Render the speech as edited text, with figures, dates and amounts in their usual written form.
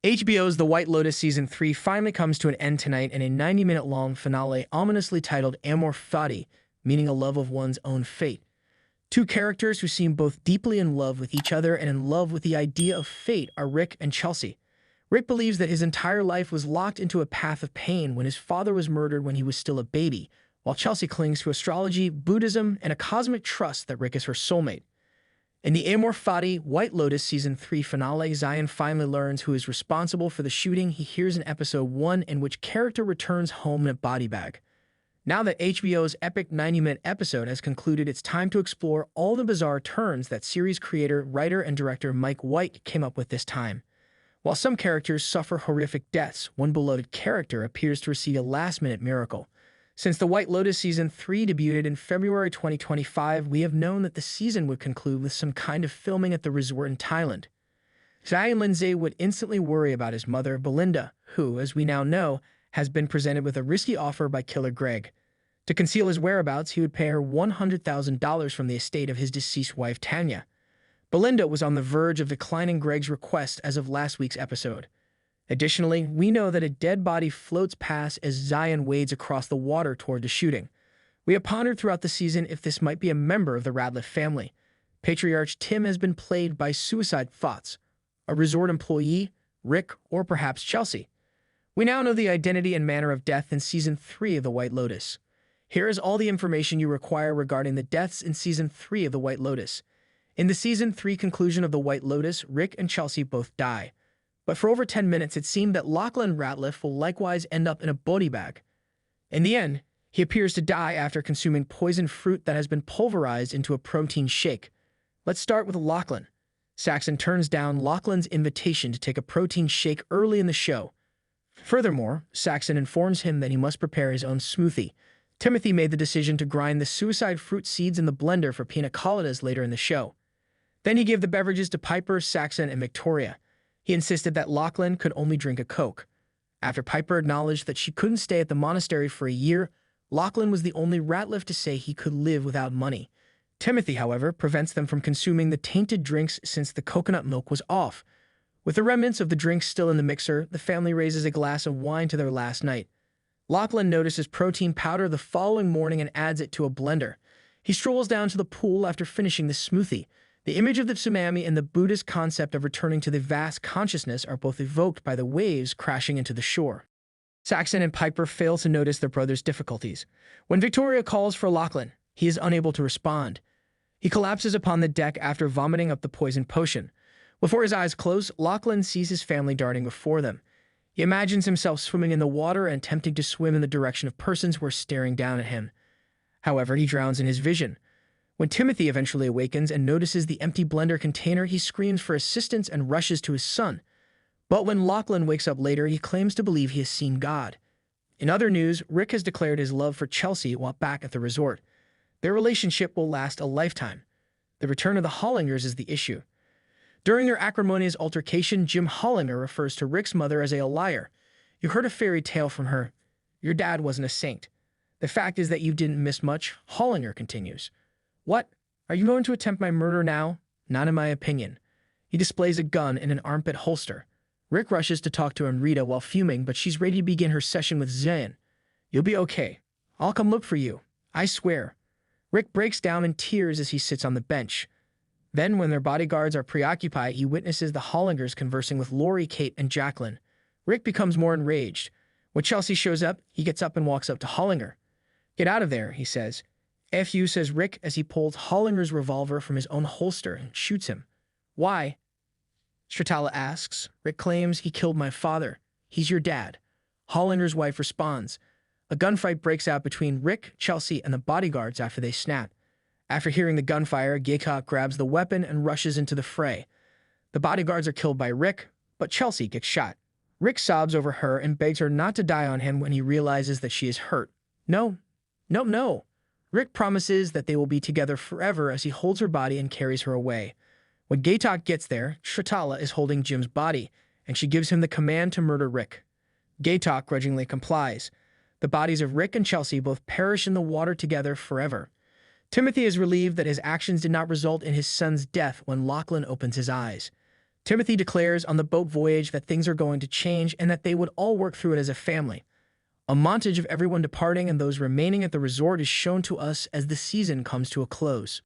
HBO's The White Lotus Season 3 finally comes to an end tonight in a 90-minute-long finale ominously titled Amor Fati, meaning a love of one's own fate. Two characters who seem both deeply in love with each other and in love with the idea of fate are Rick and Chelsea. Rick believes that his entire life was locked into a path of pain when his father was murdered when he was still a baby, while Chelsea clings to astrology, Buddhism, and a cosmic trust that Rick is her soulmate. In the Amor Fati White Lotus Season 3 finale, Zion finally learns who is responsible for the shooting he hears in Episode 1, in which character returns home in a body bag. Now that HBO's epic 90-minute episode has concluded, it's time to explore all the bizarre turns that series creator, writer, and director Mike White came up with this time. While some characters suffer horrific deaths, one beloved character appears to receive a last-minute miracle. Since The White Lotus Season 3 debuted in February 2025, we have known that the season would conclude with some kind of filming at the resort in Thailand. Zion Lindsay would instantly worry about his mother, Belinda, who, as we now know, has been presented with a risky offer by killer Greg. To conceal his whereabouts, he would pay her $100,000 from the estate of his deceased wife, Tanya. Belinda was on the verge of declining Greg's request as of last week's episode. Additionally, we know that a dead body floats past as Zion wades across the water toward the shooting. We have pondered throughout the season if this might be a member of the Radcliffe family. Patriarch Tim has been played by suicide thoughts, a resort employee, Rick, or perhaps Chelsea. We now know the identity and manner of death in Season 3 of The White Lotus. Here is all the information you require regarding the deaths in Season 3 of The White Lotus. In the Season 3 conclusion of The White Lotus, Rick and Chelsea both die. But for over 10 minutes, it seemed that Lachlan Ratliff will likewise end up in a body bag. In the end, he appears to die after consuming poisoned fruit that has been pulverized into a protein shake. Let's start with Lachlan. Saxon turns down Lachlan's invitation to take a protein shake early in the show. Furthermore, Saxon informs him that he must prepare his own smoothie. Timothy made the decision to grind the suicide fruit seeds in the blender for pina coladas later in the show. Then he gave the beverages to Piper, Saxon, and Victoria. He insisted that Lachlan could only drink a Coke. After Piper acknowledged that she couldn't stay at the monastery for a year, Lachlan was the only Ratliff to say he could live without money. Timothy, however, prevents them from consuming the tainted drinks since the coconut milk was off. With the remnants of the drinks still in the mixer, the family raises a glass of wine to their last night. Lachlan notices protein powder the following morning and adds it to a blender. He strolls down to the pool after finishing the smoothie. The image of the tsunami and the Buddhist concept of returning to the vast consciousness are both evoked by the waves crashing into the shore. Saxon and Piper fail to notice their brother's difficulties. When Victoria calls for Lachlan, he is unable to respond. He collapses upon the deck after vomiting up the poison potion. Before his eyes close, Lachlan sees his family darting before them. He imagines himself swimming in the water and attempting to swim in the direction of persons who are staring down at him. However, he drowns in his vision. When Timothy eventually awakens and notices the empty blender container, he screams for assistance and rushes to his son. But when Lachlan wakes up later, he claims to believe he has seen God. In other news, Rick has declared his love for Chelsea while back at the resort. Their relationship will last a lifetime. The return of the Hollingers is the issue. During their acrimonious altercation, Jim Hollinger refers to Rick's mother as a liar. You heard a fairy tale from her. Your dad wasn't a saint. The fact is that you didn't miss much, Hollinger continues. What? Are you going to attempt my murder now? Not in my opinion. He displays a gun in an armpit holster. Rick rushes to talk to Enrita while fuming, but she's ready to begin her session with Zion. You'll be okay. I'll come look for you. I swear. Rick breaks down in tears as he sits on the bench. Then, when their bodyguards are preoccupied, he witnesses the Hollingers conversing with Lori, Kate, and Jacqueline. Rick becomes more enraged. When Chelsea shows up, he gets up and walks up to Hollinger. Get out of there, he says. F you, says Rick as he pulls Hollinger's revolver from his own holster and shoots him. Why? Stratala asks. Rick claims he killed my father. He's your dad. Hollinger's wife responds. A gunfight breaks out between Rick, Chelsea, and the bodyguards after they snap. After hearing the gunfire, Gaycock grabs the weapon and rushes into the fray. The bodyguards are killed by Rick, but Chelsea gets shot. Rick sobs over her and begs her not to die on him when he realizes that she is hurt. No. Rick promises that they will be together forever as he holds her body and carries her away. When Gaycock gets there, Stratala is holding Jim's body, and she gives him the command to murder Rick. Gaycock grudgingly complies. The bodies of Rick and Chelsea both perish in the water together forever. Timothy is relieved that his actions did not result in his son's death when Lachlan opens his eyes. Timothy declares on the boat voyage that things are going to change and that they would all work through it as a family. A montage of everyone departing and those remaining at the resort is shown to us as the season comes to a close.